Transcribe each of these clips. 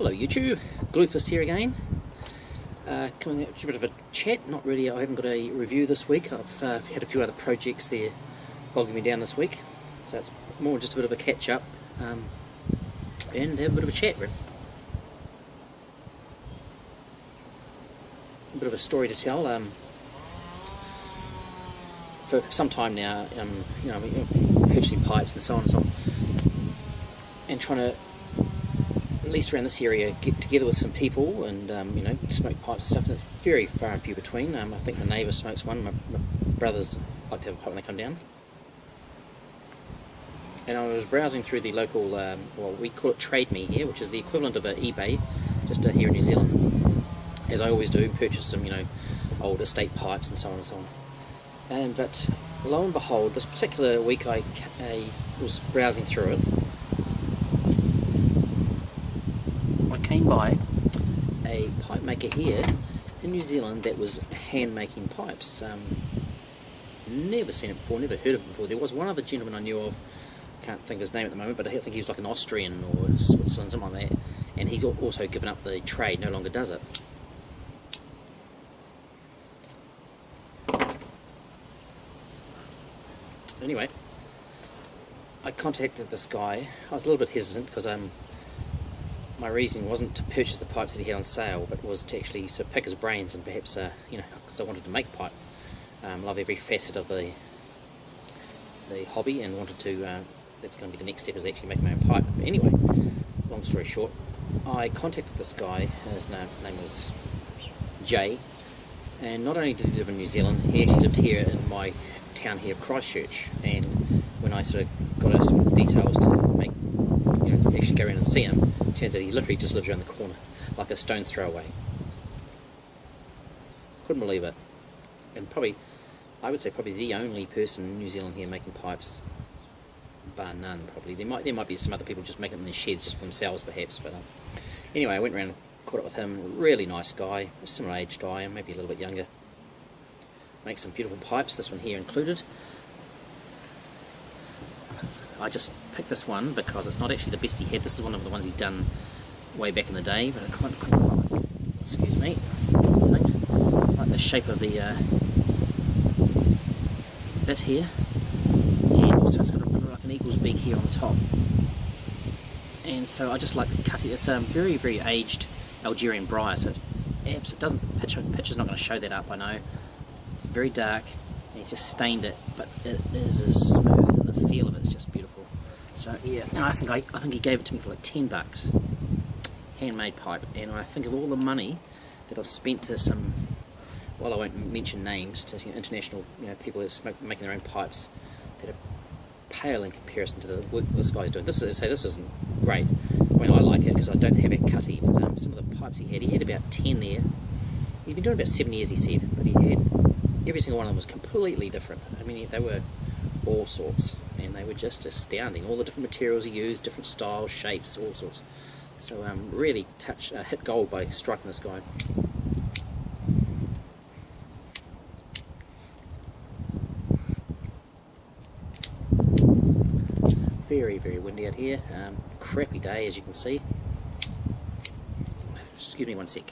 Hello YouTube, Gluefist here again. Coming out to a bit of a chat. Not really, I haven't got a review this week. I've had a few other projects there bogging me down this week, so it's more just a bit of a catch up and have a bit of a chat really. A bit of a story to tell. For some time now, purchasing pipes and so on and so on, and trying to, at least around this area, get together with some people and smoke pipes and stuff, and it's very far and few between. I think the neighbour smokes one, my brothers like to have a pipe when they come down. And I was browsing through the local, well, we call it Trade Me here, which is the equivalent of eBay, just here in New Zealand, as I always do, purchase some, old estate pipes and so on and so on. But lo and behold, this particular week I was browsing through it. I came by a pipe maker here in New Zealand that was hand making pipes. Never seen it before, never heard of it before. There was one other gentleman I knew of, can't think of his name at the moment, but I think he was like an Austrian or Switzerland, something like that, and he's also given up the trade, no longer does it. Anyway, I contacted this guy. I was a little bit hesitant because my reason wasn't to purchase the pipes that he had on sale, but was to actually sort of pick his brains and perhaps, because I wanted to make pipe. Love every facet of the hobby and wanted to, that's going to be the next step, is actually make my own pipe. But anyway, long story short, I contacted this guy. His name was Jay, and not only did he live in New Zealand, he actually lived here in my town here of Christchurch. And when I sort of got out some details to make, actually go around and see him, it turns out he literally just lives around the corner, like a stone's throw away. Couldn't believe it. And probably, I would say probably the only person in New Zealand here making pipes, bar none probably. There might be some other people just making them in their sheds just for themselves perhaps, but anyway, I went around and caught up with him. Really nice guy, similar age to I am, maybe a little bit younger. Makes some beautiful pipes, this one here included. I just picked this one because it's not actually the best he had. This is one of the ones he's done way back in the day, but I quite like, excuse me, like the shape of the bit here, and also it's got like an eagle's beak here on the top. And so I just like the cut. It's very, very aged Algerian briar, so it doesn't, picture's not going to show that up, I know. It's very dark, and he's just stained it, but it is as smooth, and the feel of it is just beautiful. So yeah, and I think he gave it to me for like $10, handmade pipe. And when I think of all the money that I've spent to some, well, I won't mention names, to international people that are making their own pipes, that are pale in comparison to the work that this guy's doing. This isn't great. I mean, I like it because I don't have a cutty, but some of the pipes he had about 10 there. He's been doing about 7 years, he said, but he had, every single one of them was completely different. I mean, they were all sorts, and they were just astounding. All the different materials he used, different styles, shapes, all sorts. So really hit gold by striking this guy. Very, very windy out here. Crappy day, as you can see. Excuse me one sec.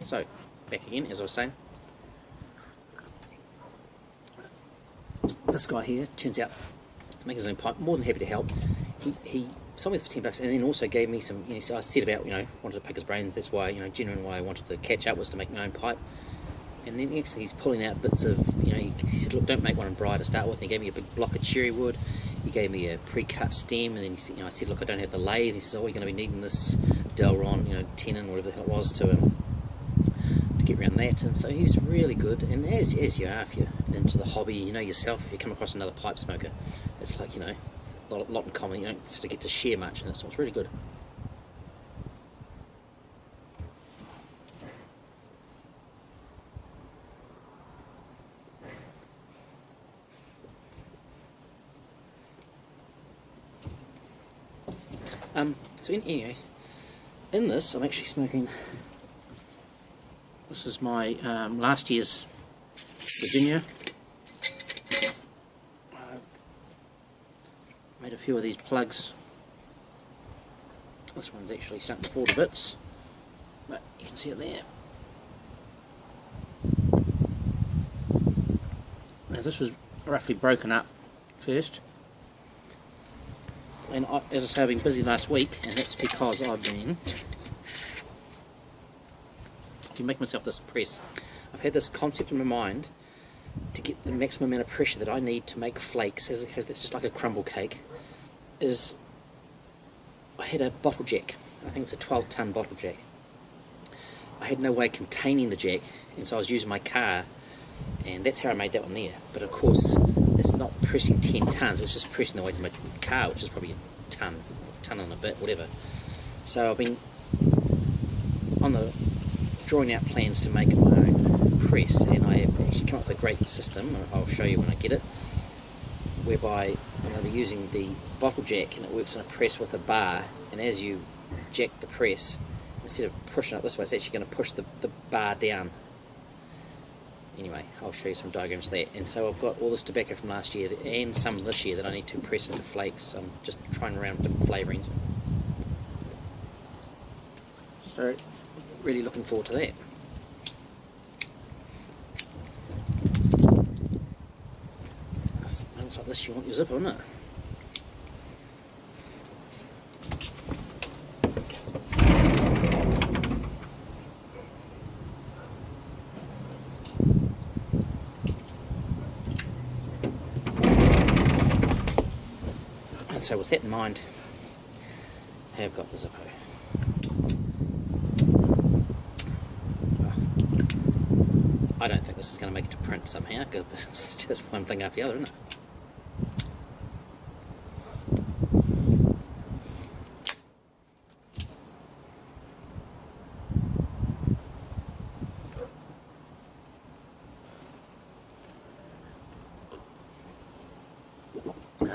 So, back again, as I was saying. This guy here turns out to make his own pipe. More than happy to help. He sold me for $10, and then also gave me some. So I said about wanted to pick his brains. That's why genuinely why I wanted to catch up was to make my own pipe. And then next he's pulling out bits of he said, look, don't make one in briar to start with. And he gave me a big block of cherry wood. He gave me a pre-cut stem, and then he said, I said, look, I don't have the lathe. He says, oh, you're going to be needing this Delron, tenon, whatever the hell it was, to get around that. And so he was really good. And as you are, if you're into the hobby, yourself, if you come across another pipe smoker, it's like a lot in common. You don't sort of get to share much in it, so it's really good. So anyway, in this, I'm actually smoking. This is my last year's Virginia. Made a few of these plugs. This one's actually starting to fall to bits, but you can see it there. Now this was roughly broken up first, and as I say, I've been busy last week, and that's because I've been making myself this press. I've had this concept in my mind to get the maximum amount of pressure that I need to make flakes, because that's just like a crumble cake. Is I had a bottle jack. I think it's a 12-ton bottle jack. I had no way of containing the jack, and so I was using my car, and that's how I made that one there. But of course, it's not pressing 10 tons, it's just pressing the weight of my car, which is probably a ton and a bit, whatever. So I've been on the drawing out plans to make my own press, and I have actually come up with a great system. I'll show you when I get it, whereby I'm going to be using the bottle jack, and it works on a press with a bar, and as you jack the press, instead of pushing it this way, it's actually going to push the bar down. Anyway, I'll show you some diagrams of that. And so I've got all this tobacco from last year and some this year that I need to press into flakes. I'm just trying around with different flavourings. So, really looking forward to that. Looks like this, you want your zipper, isn't it? And so with that in mind, I have got the zipper. I don't think this is going to make it to print somehow, because it's just one thing after the other, isn't it?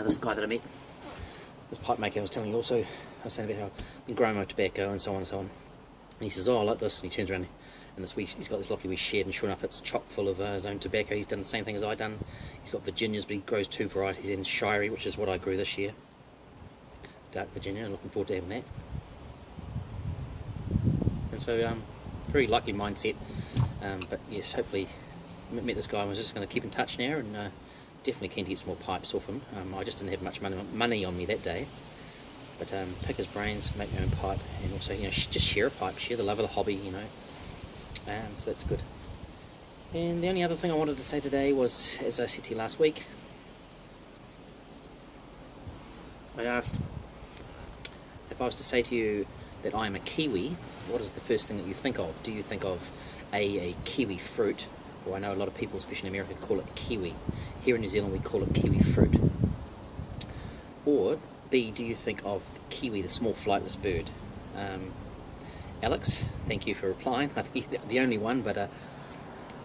This guy that I met, this pipe maker, I was telling you also, I was saying about how I've been growing my tobacco and so on and so on. And he says, oh, I like this, and he turns around and this he's got this lovely wee shed, and sure enough it's chock full of his own tobacco. He's done the same thing as I done. He's got Virginias, but he grows 2 varieties in Shirey, which is what I grew this year. Dark Virginia, I'm looking forward to having that. And so, very likely mindset, but yes, hopefully met this guy, and was just going to keep in touch now, and definitely keen to get some more pipes off him. I just didn't have much money on me that day, but pick his brains, make my own pipe, and also, you know, just share a pipe, share the love of the hobby, you know. So that's good. And the only other thing I wanted to say today was, as I said to you last week, I asked if I was to say to you that I am a Kiwi, what is the first thing that you think of? Do you think of a kiwi fruit, or I know a lot of people, especially in America, call it kiwi. Here in New Zealand we call it kiwi fruit. Or B, do you think of kiwi, the small flightless bird? Alex, thank you for replying. I think you're the only one, but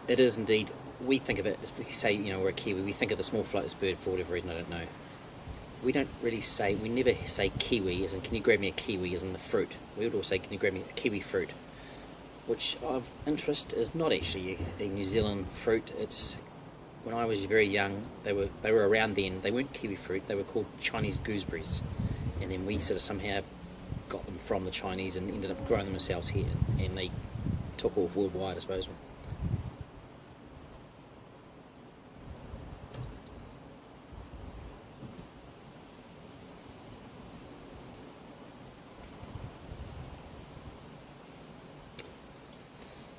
it is indeed, we think of it, if we say, you know, we're a kiwi, we think of the small flightless bird for whatever reason, I don't know. We don't really say, we never say kiwi, as in, can you grab me a kiwi, as in the fruit. We would all say, can you grab me a kiwi fruit? Which, of interest, is not actually a New Zealand fruit. It's, when I was very young, they were around then. They weren't kiwi fruit, they were called Chinese gooseberries. And then we sort of somehow got them from the Chinese and ended up growing them ourselves here, and they took off worldwide, I suppose.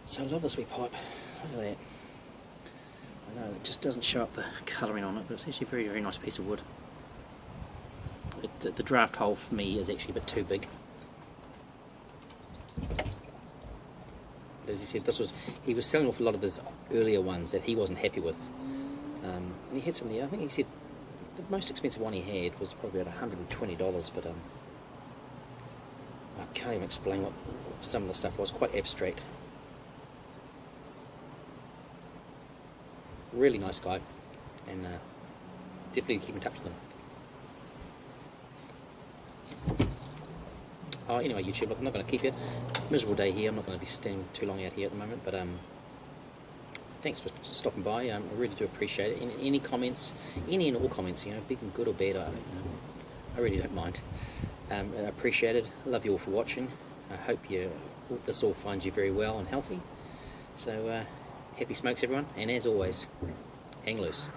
So I love this wee pipe. Look at that. I know it just doesn't show up the colouring on it, but it's actually a very, very nice piece of wood. The draft hole for me is actually a bit too big. As he said, he was selling off a lot of his earlier ones that he wasn't happy with. And he had some there, I think he said the most expensive one he had was probably about $120, but I can't even explain what some of the stuff was, quite abstract. Really nice guy, and definitely keep in touch with him. Oh, anyway, YouTube, look, I'm not going to keep you. Miserable day here. I'm not going to be staying too long out here at the moment, but thanks for stopping by. I really do appreciate it. Any comments, any and all comments, big and good or bad, I really don't mind. I appreciate it. I love you all for watching. I hope this all finds you very well and healthy. So happy smokes, everyone, and as always, hang loose.